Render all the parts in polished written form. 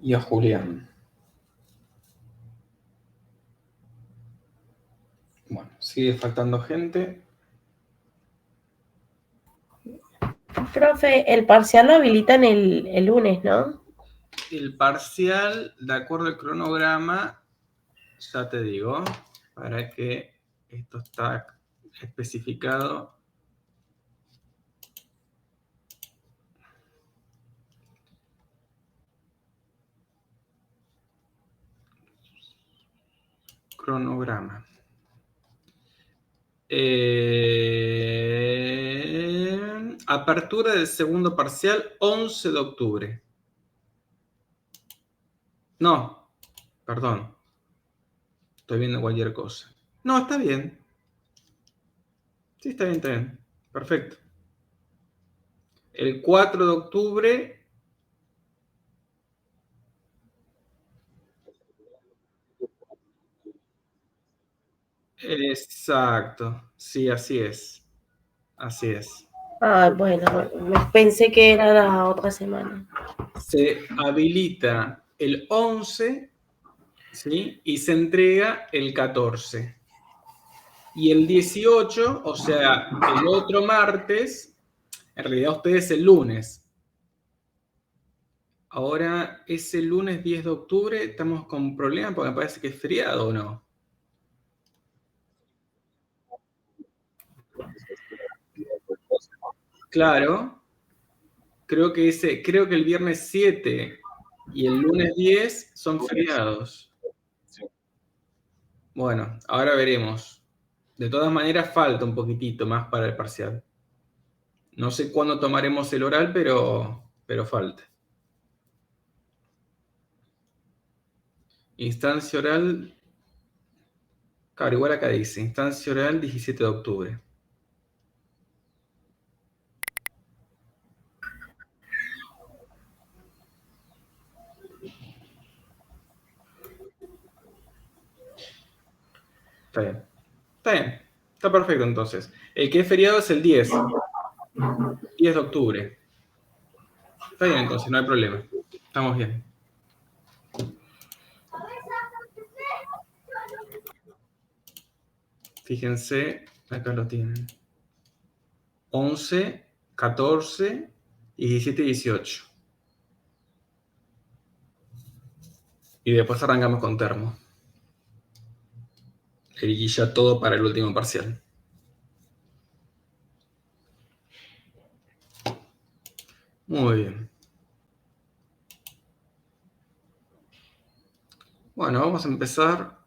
y a Julián. Bueno, sigue faltando gente. Profe, el parcial lo habilitan el lunes, ¿no? El parcial, de acuerdo al cronograma, ya te digo, para que esto está especificado. Cronograma. Apertura del segundo parcial, 11 de octubre. No, perdón. Estoy viendo cualquier cosa. No, está bien. Sí, está bien, está bien. Perfecto. El 4 de octubre. Exacto. Sí, así es. Así es. Ah, bueno, pensé que era la otra semana. Se habilita el 11, ¿sí? Y se entrega el 14. Y el 18, o sea, el otro martes, en realidad ustedes el lunes. Ahora, ese lunes 10 de octubre, estamos con problemas porque me parece que es feriado, ¿o no? Claro, creo que el viernes 7 y el lunes 10 son feriados. Bueno, ahora veremos. De todas maneras, falta un poquitito más para el parcial. No sé cuándo tomaremos el oral, pero falta. Instancia oral, claro, igual acá dice, instancia oral 17 de octubre. Está bien. Está bien. Está perfecto entonces. El que es feriado es el 10 de octubre. Está bien entonces, no hay problema. Estamos bien. Fíjense, acá lo tienen. 11, 14, 17 y 18. Y después arrancamos con termo. Y ya todo para el último parcial. Muy bien. Bueno, vamos a empezar.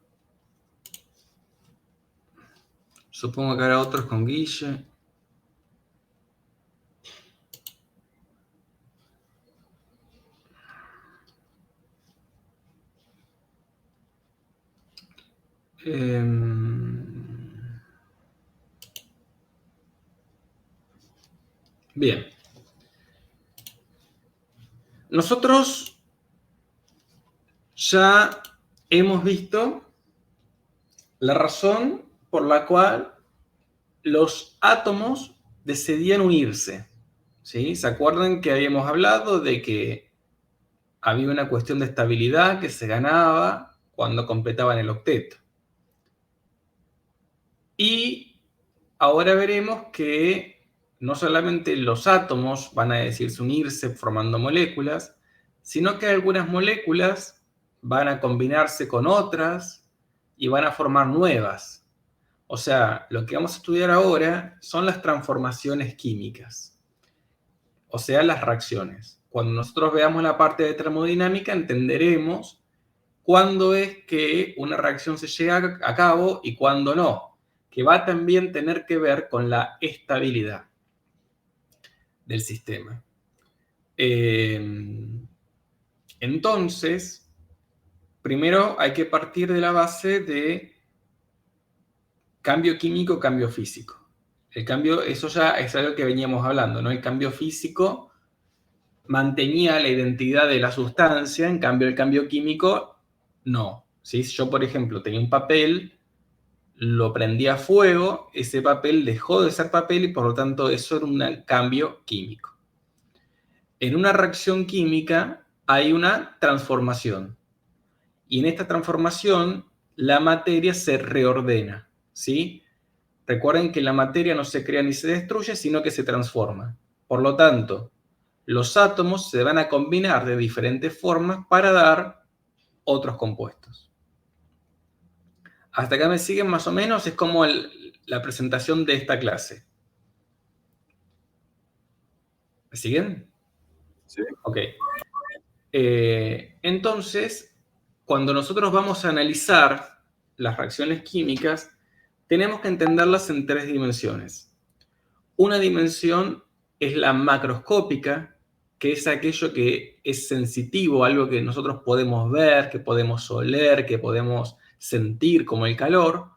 Supongo que habrá otros con Guille. Bien. Nosotros ya hemos visto la razón por la cual los átomos decidían unirse. ¿Sí? ¿Se acuerdan que habíamos hablado de que había una cuestión de estabilidad que se ganaba cuando completaban el octeto? Y ahora veremos que no solamente los átomos van a decidirse unirse formando moléculas, sino que algunas moléculas van a combinarse con otras y van a formar nuevas. O sea, lo que vamos a estudiar ahora son las transformaciones químicas, o sea, las reacciones. Cuando nosotros veamos la parte de termodinámica, entenderemos cuándo es que una reacción se llega a cabo y cuándo no, que va a también tener que ver con la estabilidad del sistema. Entonces, primero hay que partir de la base de cambio químico, cambio físico. El cambio, eso ya es algo que veníamos hablando, ¿no? El cambio físico mantenía la identidad de la sustancia, en cambio el cambio químico no. ¿Sí? Si yo, por ejemplo, tenía un papel, lo prendí a fuego, ese papel dejó de ser papel y por lo tanto eso era un cambio químico. En una reacción química hay una transformación. Y en esta transformación la materia se reordena, ¿sí? Recuerden que la materia no se crea ni se destruye, sino que se transforma. Por lo tanto, los átomos se van a combinar de diferentes formas para dar otros compuestos. Hasta acá me siguen más o menos, es como la presentación de esta clase. ¿Me siguen? Sí. Ok. Entonces, cuando nosotros vamos a analizar las reacciones químicas, tenemos que entenderlas en tres dimensiones. Una dimensión es la macroscópica, que es aquello que es sensitivo, algo que nosotros podemos ver, que podemos oler, que podemos sentir, como el calor.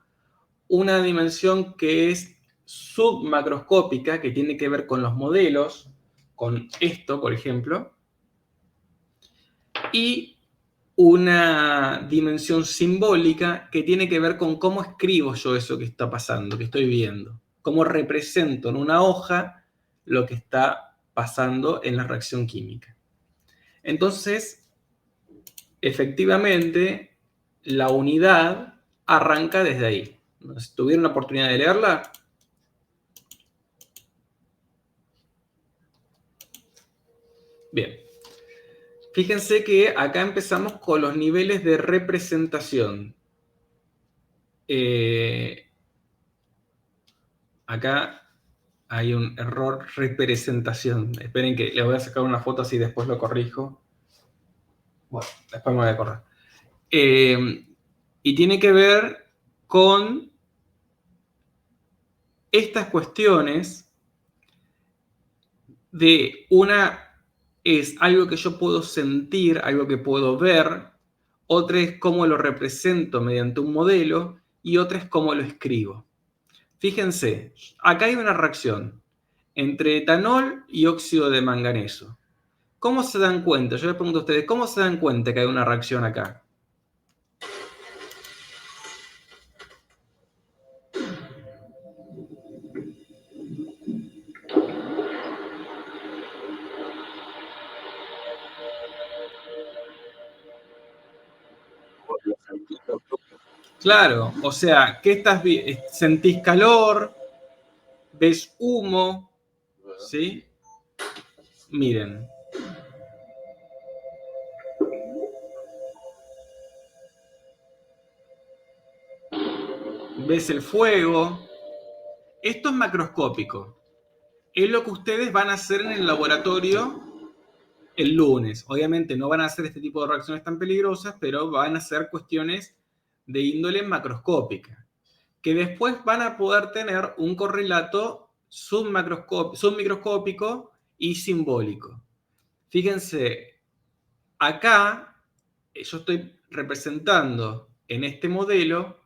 Una dimensión que es submacroscópica, que tiene que ver con los modelos, con esto, por ejemplo. Y una dimensión simbólica que tiene que ver con cómo escribo yo eso que está pasando, que estoy viendo. Cómo represento en una hoja lo que está pasando en la reacción química. Entonces, efectivamente, la unidad arranca desde ahí. ¿Tuvieron la oportunidad de leerla? Bien. Fíjense que acá empezamos con los niveles de representación. Acá hay un error representación. Esperen que le voy a sacar una foto así después lo corrijo. Bueno, después me voy a correr. Y tiene que ver con estas cuestiones de una es algo que yo puedo sentir, algo que puedo ver, otra es cómo lo represento mediante un modelo y otra es cómo lo escribo. Fíjense, acá hay una reacción entre etanol y óxido de manganeso. ¿Cómo se dan cuenta? Yo les pregunto a ustedes, ¿cómo se dan cuenta que hay una reacción acá? Claro, o sea, ¿qué estás viendo? ¿Sentís calor? ¿Ves humo? ¿Sí? Miren. ¿Ves el fuego? Esto es macroscópico. Es lo que ustedes van a hacer en el laboratorio el lunes. Obviamente no van a hacer este tipo de reacciones tan peligrosas, pero van a hacer cuestiones de índole macroscópica, que después van a poder tener un correlato submicroscópico y simbólico. Fíjense, acá yo estoy representando en este modelo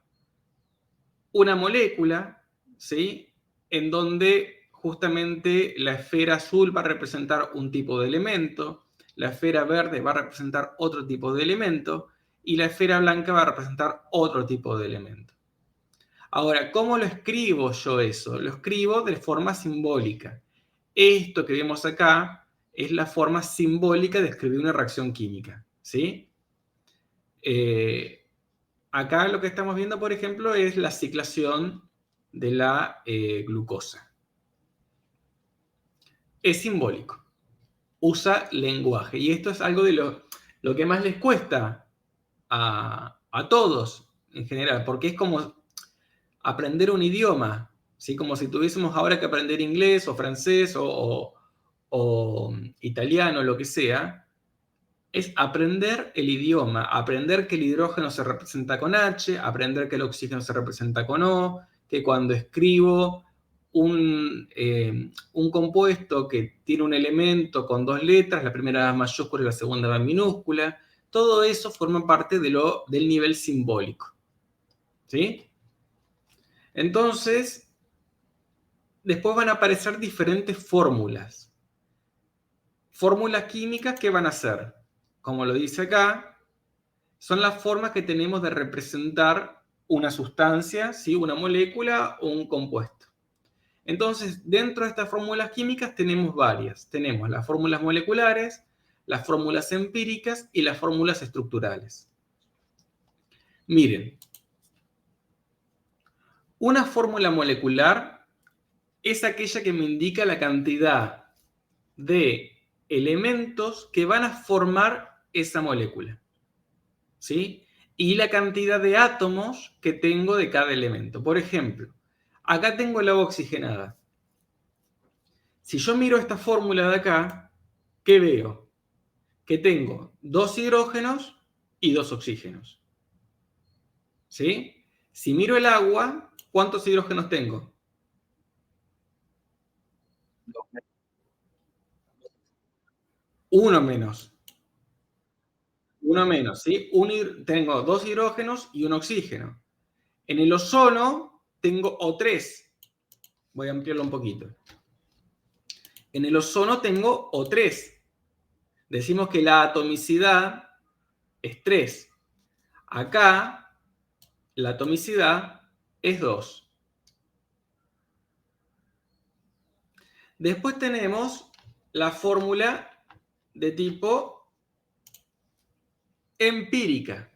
una molécula, ¿sí? En donde justamente la esfera azul va a representar un tipo de elemento, la esfera verde va a representar otro tipo de elemento y la esfera blanca va a representar otro tipo de elemento. Ahora, ¿cómo lo escribo yo eso? Lo escribo de forma simbólica. Esto que vemos acá es la forma simbólica de escribir una reacción química, ¿sí? Acá lo que estamos viendo, por ejemplo, es la ciclación de la glucosa. Es simbólico. Usa lenguaje. Y esto es algo de lo que más les cuesta a todos en general, porque es como aprender un idioma, ¿sí? Como si tuviésemos ahora que aprender inglés o francés o italiano, lo que sea. Es aprender el idioma, aprender que el hidrógeno se representa con H, aprender que el oxígeno se representa con O, que cuando escribo un compuesto que tiene un elemento con dos letras, la primera va en mayúscula y la segunda va en minúscula, todo eso forma parte del nivel simbólico. ¿Sí? Entonces, después van a aparecer diferentes fórmulas. Fórmulas químicas que van a ser, como lo dice acá, son las formas que tenemos de representar una sustancia, ¿sí? Una molécula o un compuesto. Entonces, dentro de estas fórmulas químicas tenemos varias. Tenemos las fórmulas moleculares, las fórmulas empíricas y las fórmulas estructurales. Miren, una fórmula molecular es aquella que me indica la cantidad de elementos que van a formar esa molécula, ¿sí? Y la cantidad de átomos que tengo de cada elemento. Por ejemplo, acá tengo el agua oxigenada. Si yo miro esta fórmula de acá, ¿qué veo? Que tengo 2 hidrógenos y 2 oxígenos. ¿Sí? Si miro el agua, ¿cuántos hidrógenos tengo? Uno menos. Uno menos, ¿sí? Tengo 2 hidrógenos y un oxígeno. En el ozono tengo O3. Voy a ampliarlo un poquito. En el ozono tengo O3. Decimos que la atomicidad es 3. Acá la atomicidad es 2. Después tenemos la fórmula de tipo empírica.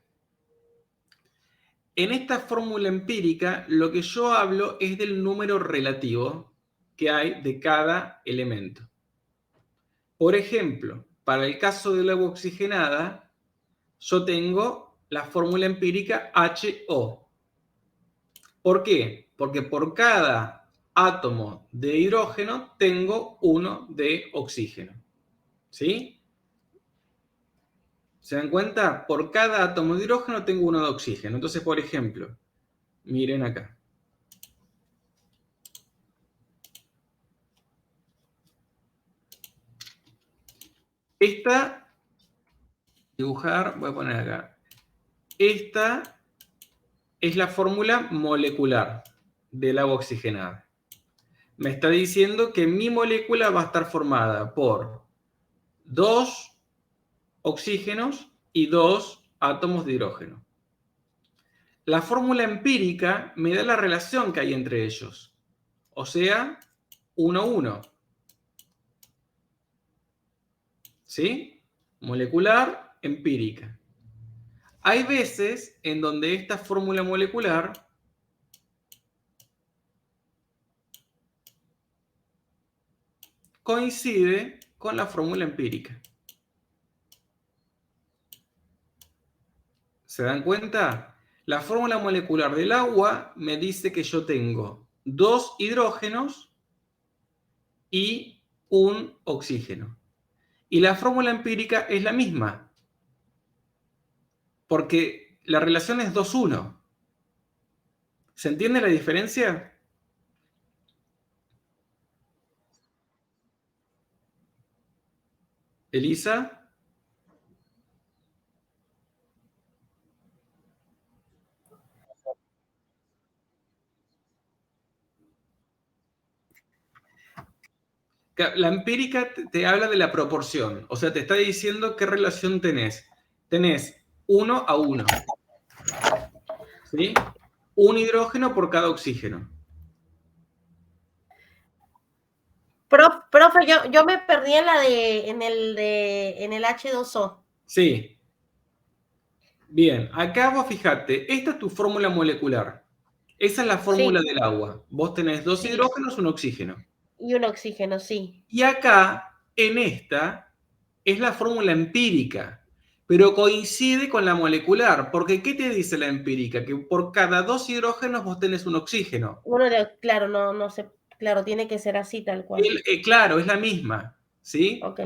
En esta fórmula empírica, lo que yo hablo es del número relativo que hay de cada elemento. Por ejemplo, para el caso del agua oxigenada, yo tengo la fórmula empírica HO. ¿Por qué? Porque por cada átomo de hidrógeno tengo uno de oxígeno. ¿Sí? ¿Se dan cuenta? Por cada átomo de hidrógeno tengo uno de oxígeno. Entonces, por ejemplo, miren acá. Esta, dibujar, voy a poner acá. Esta es la fórmula molecular del agua oxigenada. Me está diciendo que mi molécula va a estar formada por 2 oxígenos y 2 átomos de hidrógeno. La fórmula empírica me da la relación que hay entre ellos. O sea, 1, 1. ¿Sí? Molecular, empírica. Hay veces en donde esta fórmula molecular coincide con la fórmula empírica. ¿Se dan cuenta? La fórmula molecular del agua me dice que yo tengo 2 hidrógenos y un oxígeno. Y la fórmula empírica es la misma, porque la relación es 2-1. ¿Se entiende la diferencia? Elisa. La empírica te habla de la proporción, o sea, te está diciendo qué relación tenés. Tenés 1-1, ¿sí? Un hidrógeno por cada oxígeno. Profe, yo me perdí en el H2O. Sí. Bien, acá vos fijate, esta es tu fórmula molecular. Esa es la fórmula Sí, del agua. Vos tenés 2 sí. hidrógenos, un oxígeno. Y un oxígeno, sí. Y acá, en esta, es la fórmula empírica, pero coincide con la molecular, porque ¿qué te dice la empírica? Que por cada 2 hidrógenos vos tenés un oxígeno. Claro, no sé, claro, tiene que ser así tal cual. Claro, es la misma, ¿sí? Ok,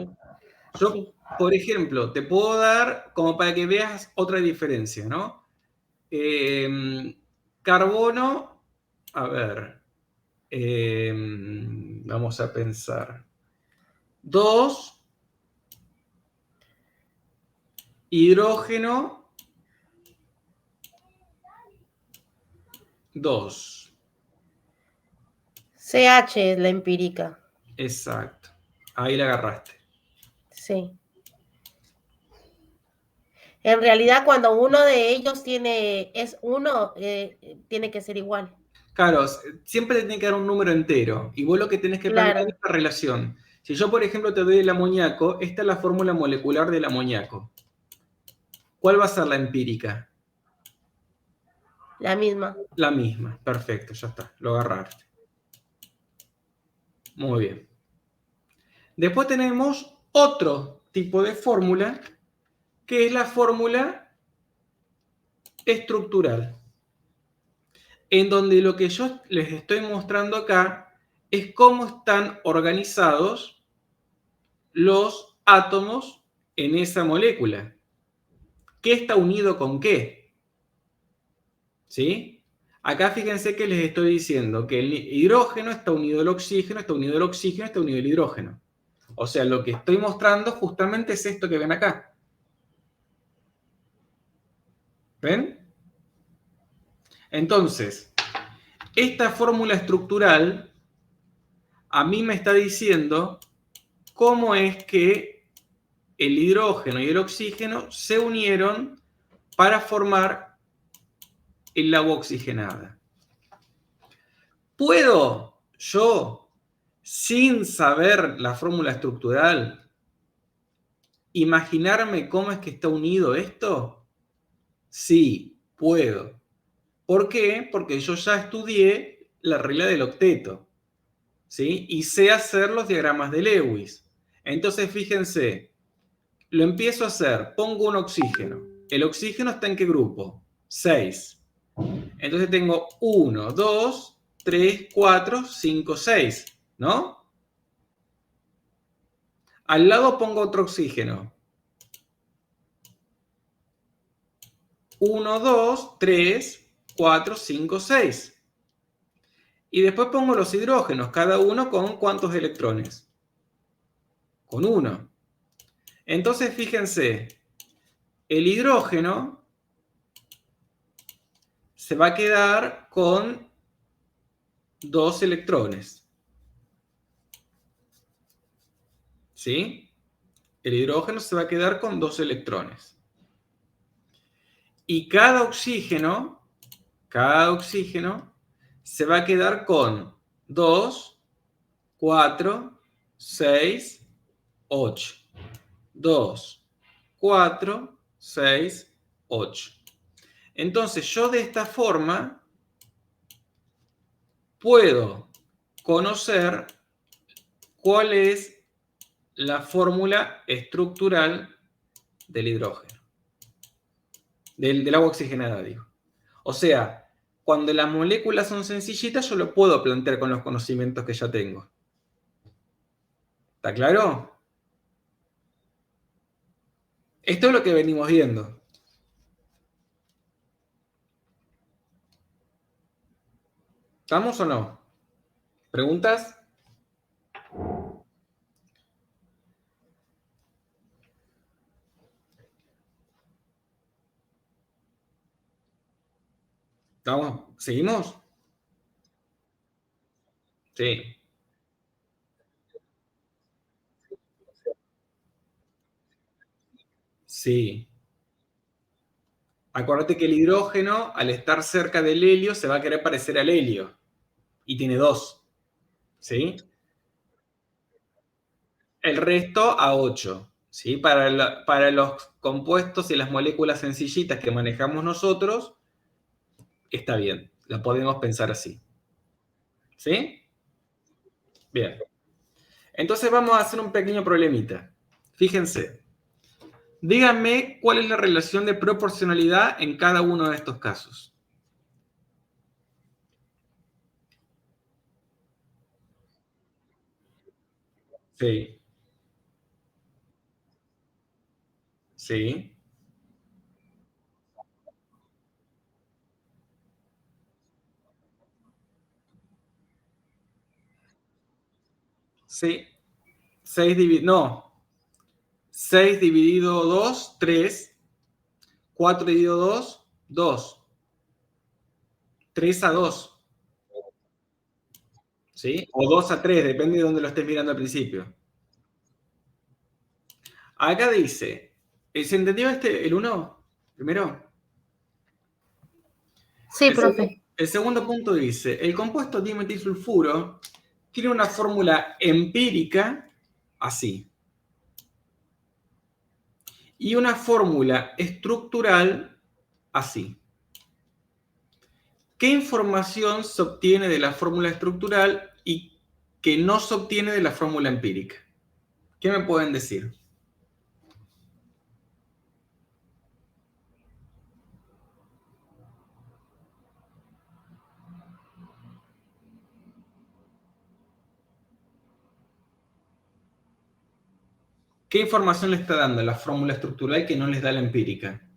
Yo, sí. por ejemplo, te puedo dar, como para que veas otra diferencia, ¿no? Carbono, a ver, vamos a pensar. 2, hidrógeno, 2. CH es la empírica. Exacto. Ahí la agarraste. Sí. En realidad, cuando uno de ellos es uno, tiene que ser igual. Claro, siempre te tiene que dar un número entero. Y vos lo que tenés que plantear es Claro, la relación. Si yo, por ejemplo, te doy el amoníaco, esta es la fórmula molecular del amoníaco. ¿Cuál va a ser la empírica? la misma. La misma. Perfecto, ya está. Lo agarraste. Muy bien. Después tenemos otro tipo de fórmula, que es la fórmula estructural, en donde lo que yo les estoy mostrando acá es cómo están organizados los átomos en esa molécula. ¿Qué está unido con qué? ¿Sí? Acá fíjense que les estoy diciendo que el hidrógeno está unido al oxígeno, está unido al oxígeno, está unido al hidrógeno. O sea, lo que estoy mostrando justamente es esto que ven acá. ¿Ven? Entonces, esta fórmula estructural a mí me está diciendo cómo es que el hidrógeno y el oxígeno se unieron para formar el agua oxigenada. ¿Puedo yo, sin saber la fórmula estructural, imaginarme cómo es que está unido esto? Sí, puedo. ¿Por qué? Porque yo ya estudié la regla del octeto, ¿sí? Y sé hacer los diagramas de Lewis. Entonces, fíjense, lo empiezo a hacer, pongo un oxígeno. ¿El oxígeno está en qué grupo? 6. Entonces tengo 1, 2, 3, 4, 5, 6, ¿no? Al lado pongo otro oxígeno. 1, 2, 3, 4, 5, 6. Y después pongo los hidrógenos, cada uno con ¿cuántos electrones? Con 1. Entonces fíjense, el hidrógeno se va a quedar con 2 electrones. ¿Sí? El hidrógeno se va a quedar con 2 electrones. Y cada oxígeno se va a quedar con 2, 4, 6, 8. 2, 4, 6, 8. Entonces yo de esta forma puedo conocer cuál es la fórmula estructural del hidrógeno, del agua oxigenada, digo. O sea, cuando las moléculas son sencillitas, yo lo puedo plantear con los conocimientos que ya tengo. ¿Está claro? Esto es lo que venimos viendo. ¿Estamos o no? ¿Preguntas? ¿Estamos? ¿Seguimos? Sí. Sí. Acuérdate que el hidrógeno, al estar cerca del helio, se va a querer parecer al helio. Y tiene 2. ¿Sí? El resto a 8. ¿Sí? Para los compuestos y las moléculas sencillitas que manejamos nosotros, está bien. La podemos pensar así. ¿Sí? Bien. Entonces vamos a hacer un pequeño problemita. Fíjense. Díganme cuál es la relación de proporcionalidad en cada uno de estos casos. Sí. Sí. Sí. 6 dividido... No. 6 dividido 2, 3. 4 dividido 2, 2. 3 a 2. ¿Sí? O 2 a 3, depende de dónde lo estés mirando al principio. Acá dice ¿Se entendió el 1? Primero. Sí, profe. El segundo punto dice, el compuesto dimetilsulfuro tiene una fórmula empírica así. Y una fórmula estructural así. ¿Qué información se obtiene de la fórmula estructural y que no se obtiene de la fórmula empírica? ¿Qué me pueden decir? ¿Qué información le está dando la fórmula estructural que no les da la empírica?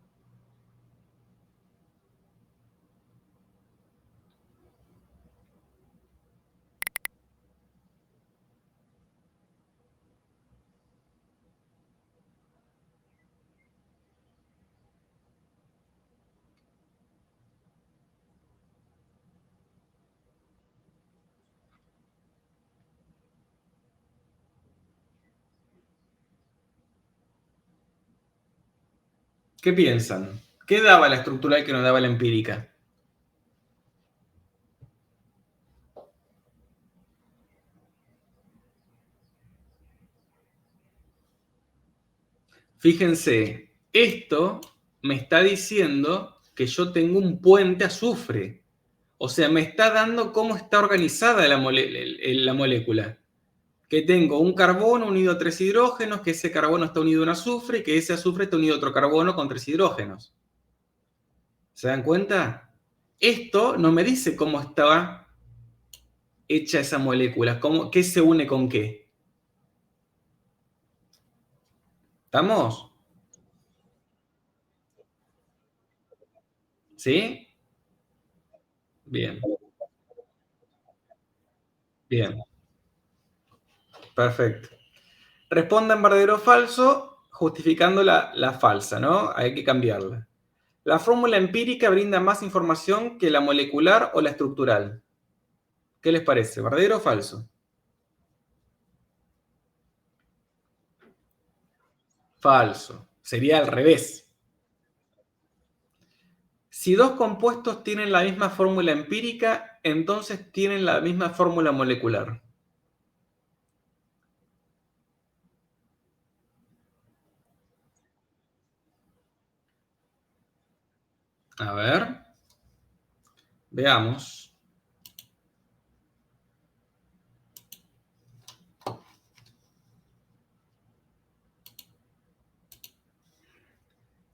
¿Qué piensan? ¿Qué daba la estructural que no daba la empírica? Fíjense, esto me está diciendo que yo tengo un puente azufre. O sea, me está dando cómo está organizada la molécula. Que tengo un carbono unido a 3 hidrógenos, que ese carbono está unido a un azufre, y que ese azufre está unido a otro carbono con 3 hidrógenos. ¿Se dan cuenta? Esto no me dice cómo estaba hecha esa molécula, qué se une con qué. ¿Estamos? ¿Sí? Bien, bien, perfecto. Respondan verdadero o falso, justificando la falsa, ¿no? Hay que cambiarla. La fórmula empírica brinda más información que la molecular o la estructural. ¿Qué les parece? ¿Verdadero o falso? Falso. Sería al revés. Si dos compuestos tienen la misma fórmula empírica, entonces tienen la misma fórmula molecular. A ver. Veamos.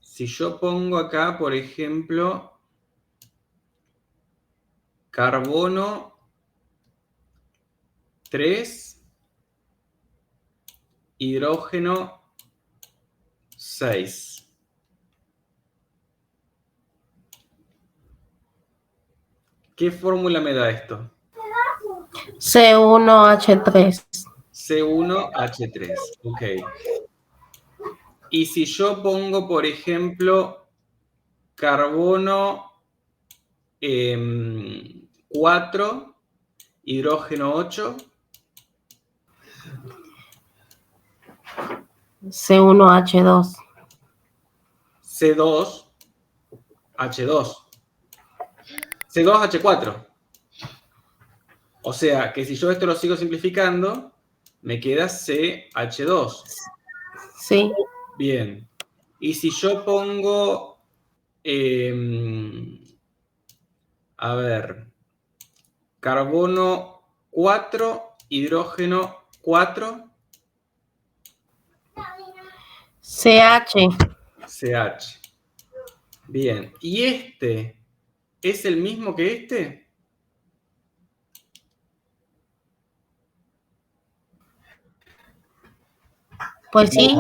Si yo pongo acá, por ejemplo, carbono 3, hidrógeno 6. ¿Qué fórmula me da esto? C1H3. C1H3, ok. Y si yo pongo, por ejemplo, carbono 4, hidrógeno 8. C1H2. C2H2. C2H4. O sea, que si yo esto lo sigo simplificando, me queda CH2. Sí. Bien. Y si yo pongo, a ver, carbono 4, hidrógeno 4, CH. CH. Bien. ¿Y este es el mismo que este? Pues sí.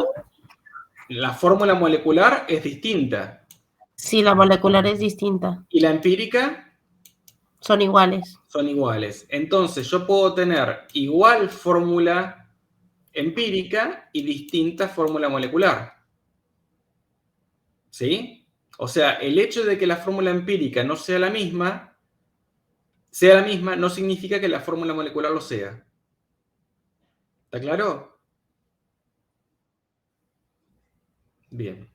La fórmula molecular es distinta. Sí, la molecular es distinta. ¿Y la empírica? Son iguales. Son iguales. Entonces yo puedo tener igual fórmula empírica y distinta fórmula molecular. ¿Sí? O sea, el hecho de que la fórmula empírica no sea la misma no significa que la fórmula molecular lo sea. ¿Está claro? Bien.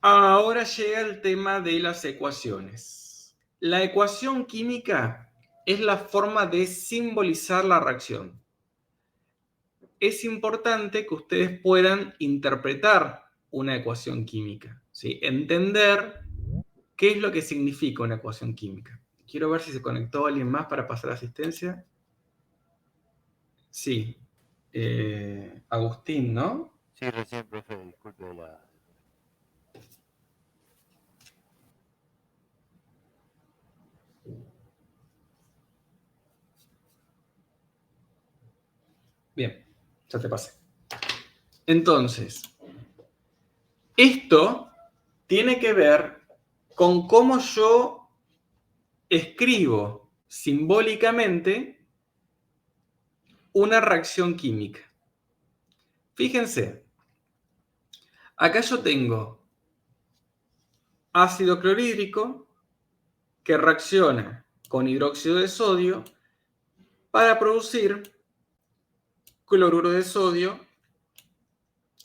Ahora llega el tema de las ecuaciones. La ecuación química es la forma de simbolizar la reacción. Es importante que ustedes puedan interpretar una ecuación química, ¿sí? Entender qué es lo que significa una ecuación química. Quiero ver si se conectó alguien más para pasar asistencia. Sí. Agustín, ¿no? Sí, recién, profe, disculpe la... Bien, ya te pasé. Entonces, esto tiene que ver con cómo yo escribo simbólicamente una reacción química. Fíjense, acá yo tengo ácido clorhídrico que reacciona con hidróxido de sodio para producir cloruro de sodio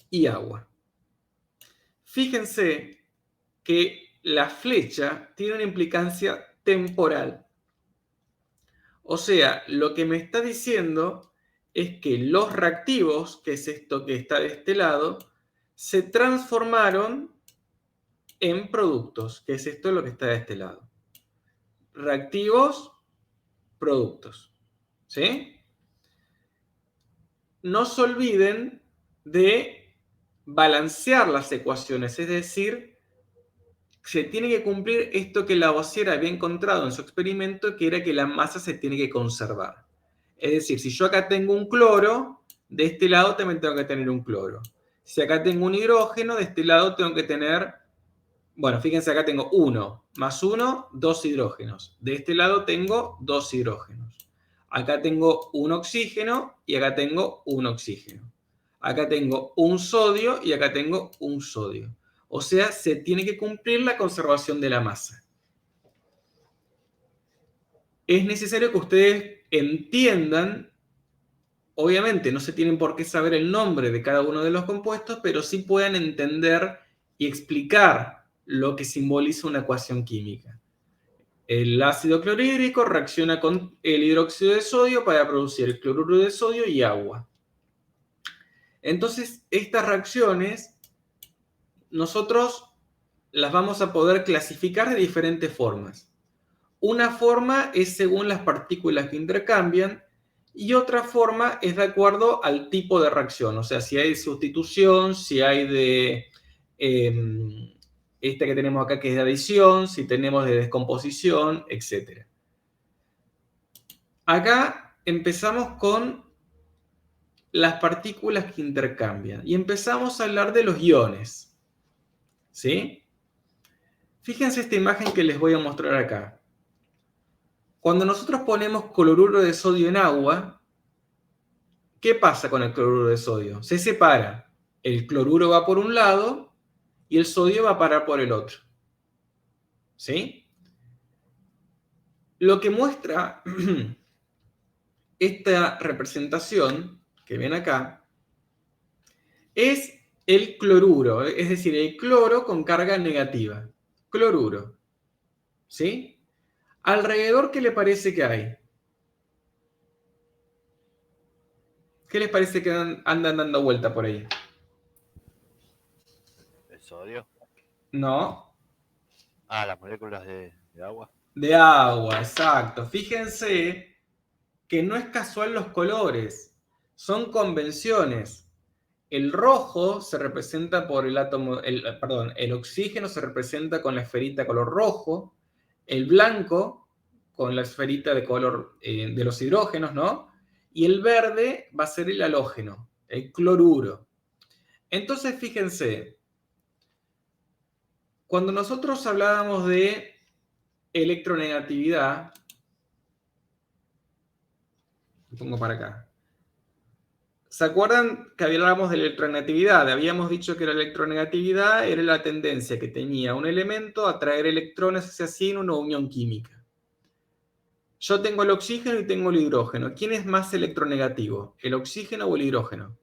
y agua. Fíjense que la flecha tiene una implicancia temporal. O sea, lo que me está diciendo es que los reactivos, que es esto que está de este lado, se transformaron en productos, que es esto lo que está de este lado. Reactivos, productos. ¿Sí? No se olviden de balancear las ecuaciones, es decir, se tiene que cumplir esto que Lavoisier había encontrado en su experimento, que era que la masa se tiene que conservar. Es decir, si yo acá tengo un cloro, de este lado también tengo que tener un cloro. Si acá tengo un hidrógeno, de este lado tengo que tener, bueno, fíjense, acá tengo 1 más 1, 2 hidrógenos. De este lado tengo 2 hidrógenos. Acá tengo un oxígeno y acá tengo un oxígeno. Acá tengo un sodio y acá tengo un sodio. O sea, se tiene que cumplir la conservación de la masa. Es necesario que ustedes entiendan, obviamente no se tienen por qué saber el nombre de cada uno de los compuestos, pero sí puedan entender y explicar lo que simboliza una ecuación química. El ácido clorhídrico reacciona con el hidróxido de sodio para producir el cloruro de sodio y agua. Entonces, estas reacciones nosotros las vamos a poder clasificar de diferentes formas. Una forma es según las partículas que intercambian y otra forma es de acuerdo al tipo de reacción, o sea, si hay de sustitución, si hay de esta que tenemos acá que es de adición, si tenemos de descomposición, etc. Acá empezamos con las partículas que intercambian y empezamos a hablar de los iones, ¿sí? Fíjense esta imagen que les voy a mostrar acá. Cuando nosotros ponemos cloruro de sodio en agua, ¿qué pasa con el cloruro de sodio? Se separa. El cloruro va por un lado y el sodio va a parar por el otro. ¿Sí? Lo que muestra esta representación que ven acá es el cloruro, es decir, el cloro con carga negativa. Cloruro. ¿Sí? Alrededor, ¿qué le parece que hay? ¿Qué les parece que andan dando vuelta por ahí? ¿El sodio? No. Ah, las moléculas de agua. De agua, exacto. Fíjense que no es casual los colores, son convenciones. El rojo se representa por el átomo, el oxígeno se representa con la esferita color rojo, el blanco con la esferita de color de los hidrógenos, ¿no? Y el verde va a ser el halógeno, el cloruro. Entonces, fíjense, cuando nosotros hablábamos de electronegatividad, lo pongo para acá. ¿Se acuerdan que hablábamos de electronegatividad? Habíamos dicho que la electronegatividad era la tendencia que tenía un elemento a atraer electrones hacia sí en una unión química. Yo tengo el oxígeno y tengo el hidrógeno. ¿Quién es más electronegativo? ¿El oxígeno o el hidrógeno?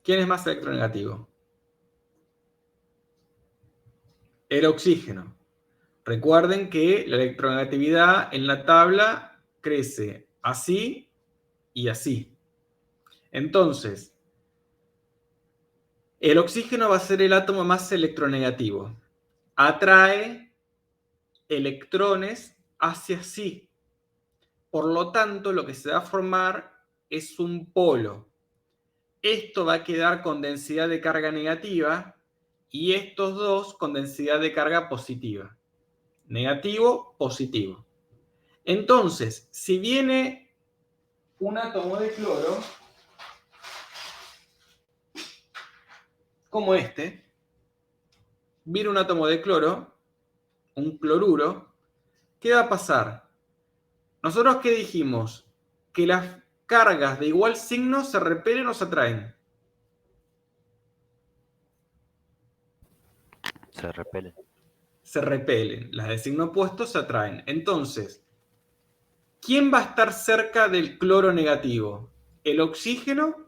¿Quién es más electronegativo? El oxígeno. Recuerden que la electronegatividad en la tabla crece así y así. Entonces, el oxígeno va a ser el átomo más electronegativo. Atrae electrones hacia sí. Por lo tanto, lo que se va a formar es un polo. Esto va a quedar con densidad de carga negativa y estos dos con densidad de carga positiva. Negativo, positivo. Entonces, si viene un átomo de cloro, como este, viene un átomo de cloro, un cloruro, ¿qué va a pasar? Nosotros, ¿qué dijimos? Que las cargas de igual signo se repelen o se atraen. Se repelen. Se repelen. Las de signo opuesto se atraen. Entonces, ¿quién va a estar cerca del cloro negativo? ¿El oxígeno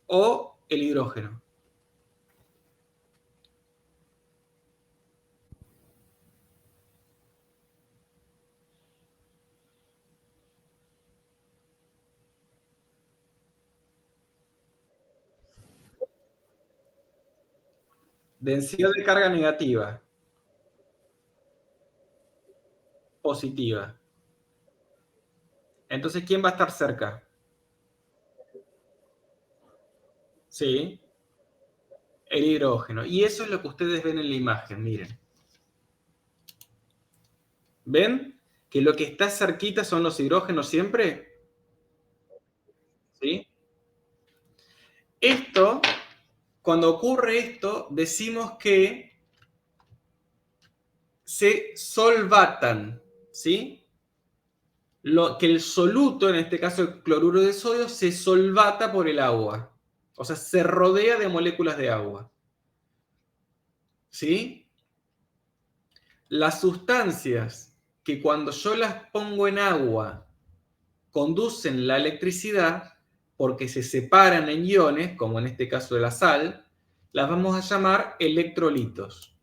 o el hidrógeno? Densidad de carga negativa. Positiva. Entonces, ¿quién va a estar cerca? Sí, el hidrógeno. Y eso es lo que ustedes ven en la imagen, miren. ¿Ven? Que lo que está cerquita son los hidrógenos siempre. ¿Sí? Esto, cuando ocurre esto, decimos que se solvatan, ¿sí? Que el soluto, en este caso el cloruro de sodio, se solvata por el agua. O sea, se rodea de moléculas de agua. ¿Sí? Las sustancias que cuando yo las pongo en agua conducen la electricidad, porque se separan en iones, como en este caso de la sal, las vamos a llamar electrolitos.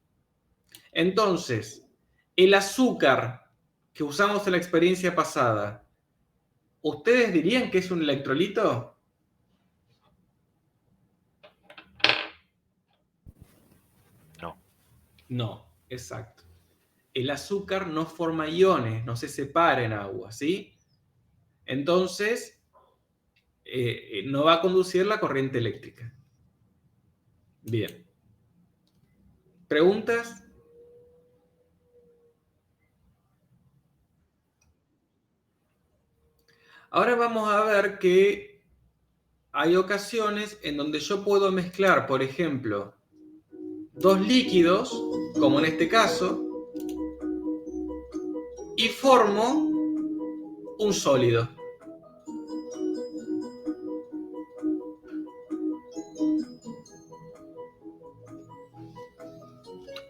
Entonces, el azúcar que usamos en la experiencia pasada, ¿ustedes dirían que es un electrolito? No. No, exacto. El azúcar no forma iones, no se separa en agua, ¿sí? Entonces, no va a conducir la corriente eléctrica. Bien. ¿Preguntas? Ahora vamos a ver que hay ocasiones en donde yo puedo mezclar, por ejemplo, dos líquidos, como en este caso, y formo un sólido.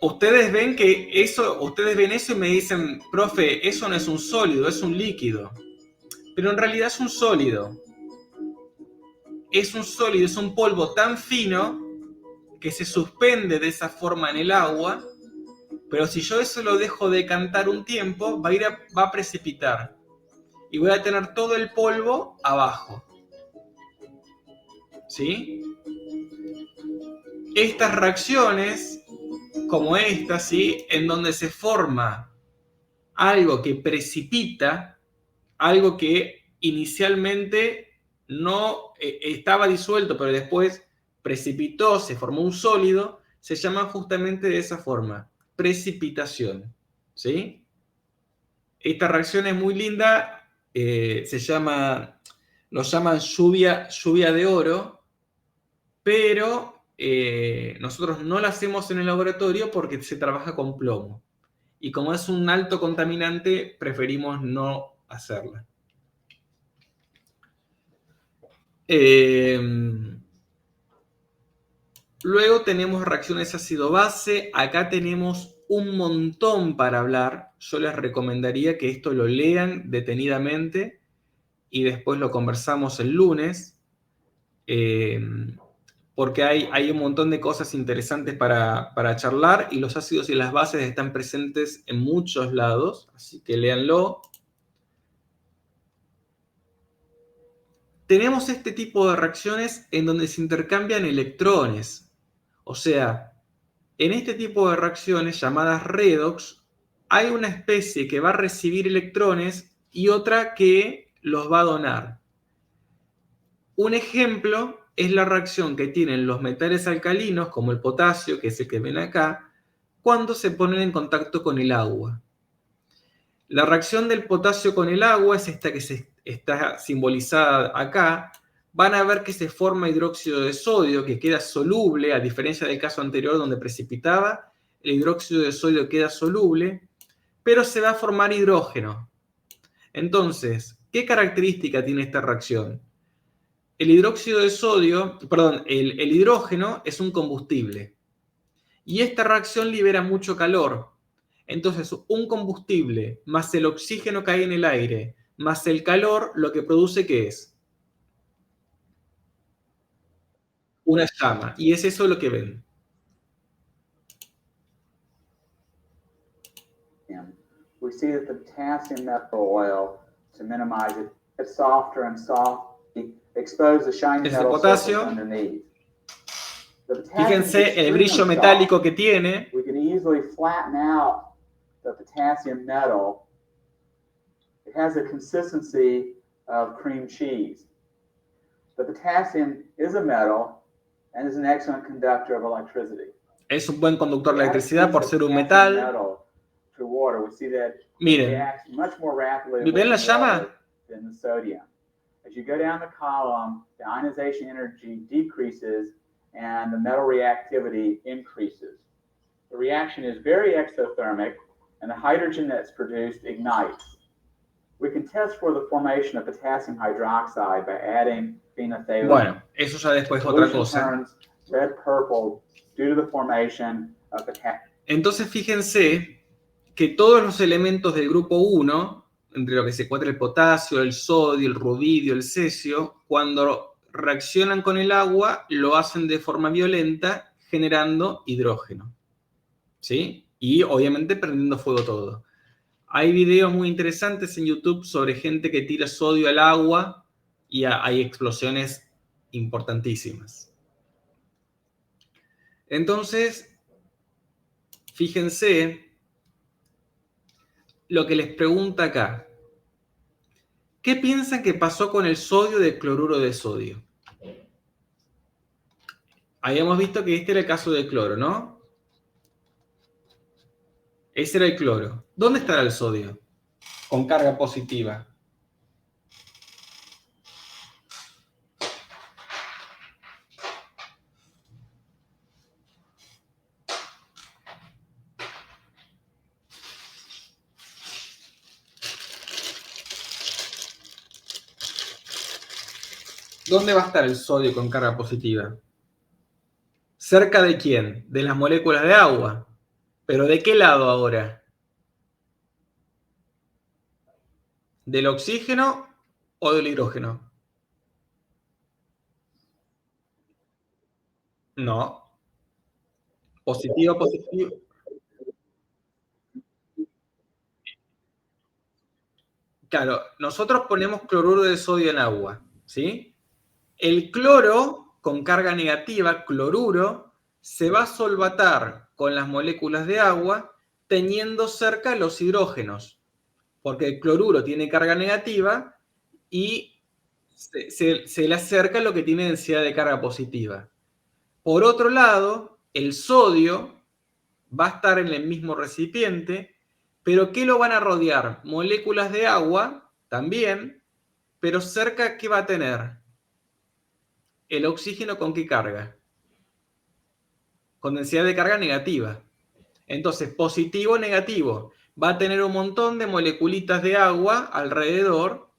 Ustedes ven eso y me dicen, profe, eso no es un sólido, es un líquido. Pero en realidad es un sólido. Es un sólido, es un polvo tan fino que se suspende de esa forma en el agua, pero si yo eso lo dejo decantar un tiempo, va a precipitar. Y voy a tener todo el polvo abajo. ¿Sí? Estas reacciones, como esta, ¿sí? En donde se forma algo que precipita, algo que inicialmente no estaba disuelto, pero después precipitó, se formó un sólido, se llama justamente de esa forma, precipitación. ¿Sí? Esta reacción es muy linda, lo llaman lluvia de oro, pero nosotros no la hacemos en el laboratorio porque se trabaja con plomo. Y como es un alto contaminante, preferimos no hacerla. Luego tenemos reacciones ácido-base. Acá tenemos un montón para hablar. Yo les recomendaría que esto lo lean detenidamente y después lo conversamos el lunes, porque hay un montón de cosas interesantes para charlar y los ácidos y las bases están presentes en muchos lados, así que léanlo. Tenemos este tipo de reacciones en donde se intercambian electrones. O sea, en este tipo de reacciones llamadas redox, hay una especie que va a recibir electrones y otra que los va a donar. Un ejemplo es la reacción que tienen los metales alcalinos, como el potasio, que es el que ven acá, cuando se ponen en contacto con el agua. La reacción del potasio con el agua es esta que está simbolizada acá. Van a ver que se forma hidróxido de sodio, que queda soluble, a diferencia del caso anterior donde precipitaba, el hidróxido de sodio queda soluble, pero se va a formar hidrógeno. Entonces, ¿qué característica tiene esta reacción? El hidróxido de sodio, perdón, el hidrógeno es un combustible. Y esta reacción libera mucho calor. Entonces, un combustible más el oxígeno que hay en el aire, más el calor, lo que produce, ¿qué es? Una llama. Y es eso lo que ven. We see that the potassium metal oil, to minimize it, gets softer and soft, expose the shiny metal surface underneath. Fíjense el brillo metálico que tiene. We can easily flatten out the potassium metal. It has the consistency of cream cheese. The potassium is a metal and is an excellent conductor of electricity. Es un buen conductor de electricidad por ser un metal. Miren, ¿ven la llama? As you go down the column, the ionization energy decreases and the metal reactivity increases. The reaction is very exothermic and the hydrogen that's produced ignites. We can test for the formation of potassium hydroxide by adding phenolphthalein. Bueno, eso ya después es otra cosa. Red purple due to the formation of potassium. Entonces fíjense que todos los elementos del grupo 1, entre lo que se encuentra el potasio, el sodio, el rubidio, el cesio, cuando reaccionan con el agua, lo hacen de forma violenta, generando hidrógeno. ¿Sí? Y obviamente prendiendo fuego todo. Hay videos muy interesantes en YouTube sobre gente que tira sodio al agua y hay explosiones importantísimas. Entonces, fíjense lo que les pregunta acá. ¿Qué piensan que pasó con el sodio del cloruro de sodio? Habíamos visto que este era el caso del cloro, ¿no? Ese era el cloro. ¿Dónde estará el sodio? Con carga positiva. ¿Dónde va a estar el sodio con carga positiva? ¿Cerca de quién? De las moléculas de agua. ¿Pero de qué lado ahora? ¿Del oxígeno o del hidrógeno? No. Positivo, positivo. Claro, nosotros ponemos cloruro de sodio en agua, ¿sí? El cloro con carga negativa, cloruro, se va a solvatar con las moléculas de agua teniendo cerca los hidrógenos, porque el cloruro tiene carga negativa y se le acerca lo que tiene densidad de carga positiva. Por otro lado, el sodio va a estar en el mismo recipiente, pero ¿qué lo van a rodear? Moléculas de agua también, pero cerca, ¿qué va a tener? ¿El oxígeno con qué carga? Con densidad de carga negativa. Entonces, positivo, negativo. Va a tener un montón de moleculitas de agua alrededor,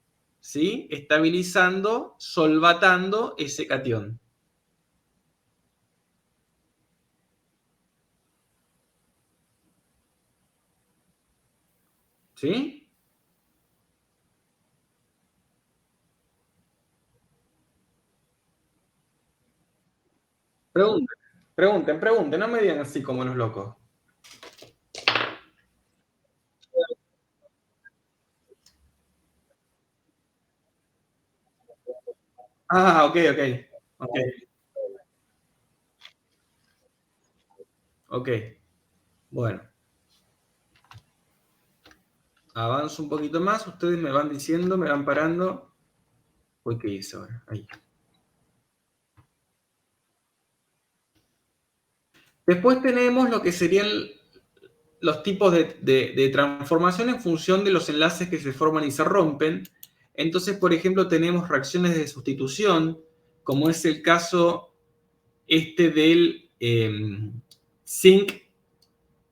¿sí? Estabilizando, solvatando ese catión. ¿Sí? Pregunten, no me digan así como los locos. Ah, ok. Ok, bueno. Avanzo un poquito más, ustedes me van diciendo, me van parando. Uy, ¿qué hice ahora? Ahí. Después tenemos lo que serían los tipos de transformación en función de los enlaces que se forman y se rompen. Entonces, por ejemplo, tenemos reacciones de sustitución, como es el caso del zinc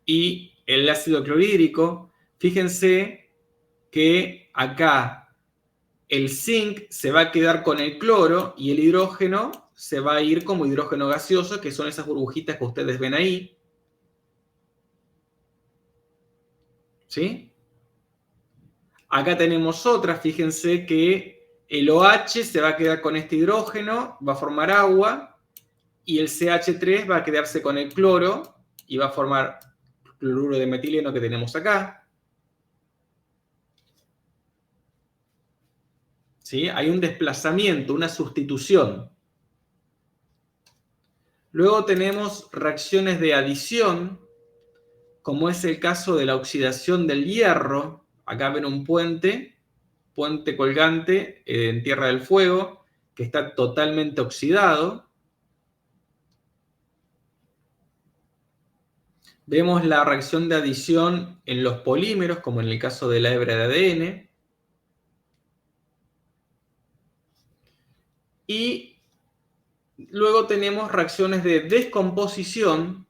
y el ácido clorhídrico. Fíjense que acá el zinc se va a quedar con el cloro y el hidrógeno se va a ir como hidrógeno gaseoso, que son esas burbujitas que ustedes ven ahí. ¿Sí? Acá tenemos otra, fíjense que el OH se va a quedar con este hidrógeno, va a formar agua, y el CH3 va a quedarse con el cloro y va a formar cloruro de metileno que tenemos acá. ¿Sí? Hay un desplazamiento, una sustitución. Luego tenemos reacciones de adición, como es el caso de la oxidación del hierro. Acá ven un puente colgante en Tierra del Fuego, que está totalmente oxidado. Vemos la reacción de adición en los polímeros, como en el caso de la hebra de ADN. Y luego tenemos reacciones de descomposición,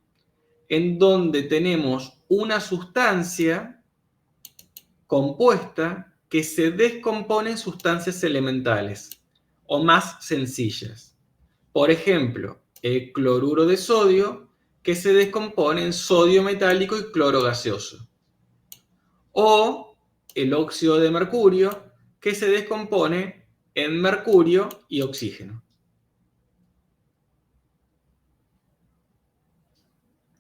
en donde tenemos una sustancia compuesta que se descompone en sustancias elementales o más sencillas. Por ejemplo, el cloruro de sodio, que se descompone en sodio metálico y cloro gaseoso. O el óxido de mercurio, que se descompone en mercurio y oxígeno.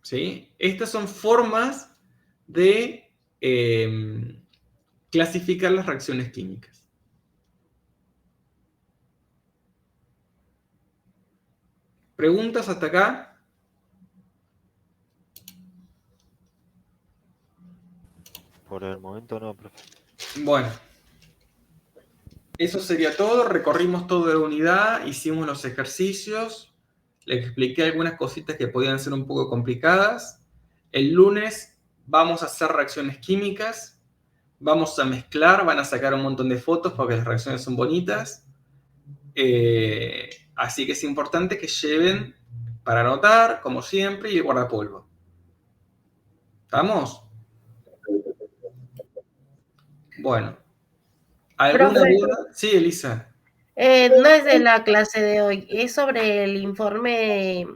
¿Sí? Estas son formas de clasificar las reacciones químicas. ¿Preguntas hasta acá? Por el momento no, profe. Bueno, eso sería todo. Recorrimos toda la unidad, hicimos los ejercicios, les expliqué algunas cositas que podían ser un poco complicadas. El lunes vamos a hacer reacciones químicas, vamos a mezclar, van a sacar un montón de fotos porque las reacciones son bonitas. Así que es importante que lleven para anotar, como siempre, y el guardapolvo. ¿Estamos? Bueno. ¿Alguna duda? Sí, Elisa. No es de la clase de hoy, es sobre el informe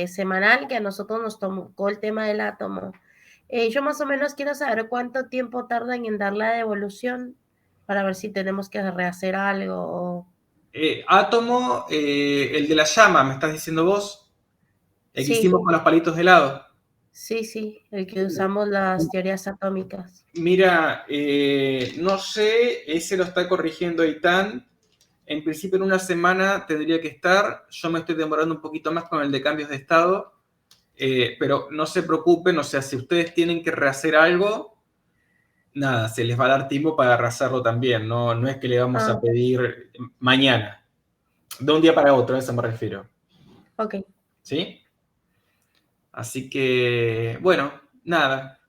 semanal que a nosotros nos tocó el tema del átomo. Yo más o menos quiero saber cuánto tiempo tardan en dar la devolución para ver si tenemos que rehacer algo. Átomo, el de la llama, ¿me estás diciendo vos? El que Sí. hicimos con los palitos de helado. Sí, el que usamos las teorías atómicas. Mira, no sé, ese lo está corrigiendo Eitan. En principio en una semana tendría que estar. Yo me estoy demorando un poquito más con el de cambios de estado. Pero no se preocupen, o sea, si ustedes tienen que rehacer algo, nada, se les va a dar tiempo para rehacerlo también. No es que le vamos a pedir mañana. De un día para otro, a eso me refiero. Ok. ¿Sí? Así que, bueno, nada.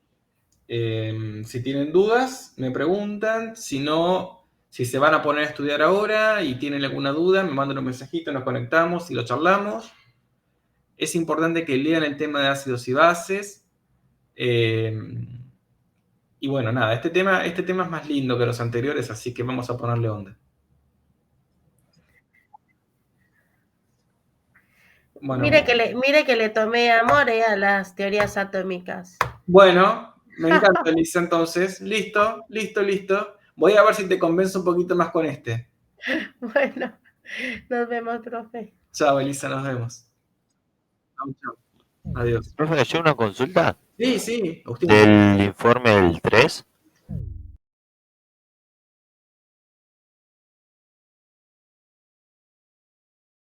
Si tienen dudas, me preguntan. Si no, si se van a poner a estudiar ahora y tienen alguna duda, me mandan un mensajito, nos conectamos y lo charlamos. Es importante que lean el tema de ácidos y bases. Y bueno, nada, este tema es más lindo que los anteriores, así que vamos a ponerle onda. Bueno, Mire que le tomé amor a las teorías atómicas. bueno, me encanta, Elisa, entonces. Listo. Voy a ver si te convenzo un poquito más con este. Bueno, nos vemos, profe. Chao, Elisa, nos vemos. Chao. Adiós. Profe, ¿yo una consulta Sí, usted. del informe del 3?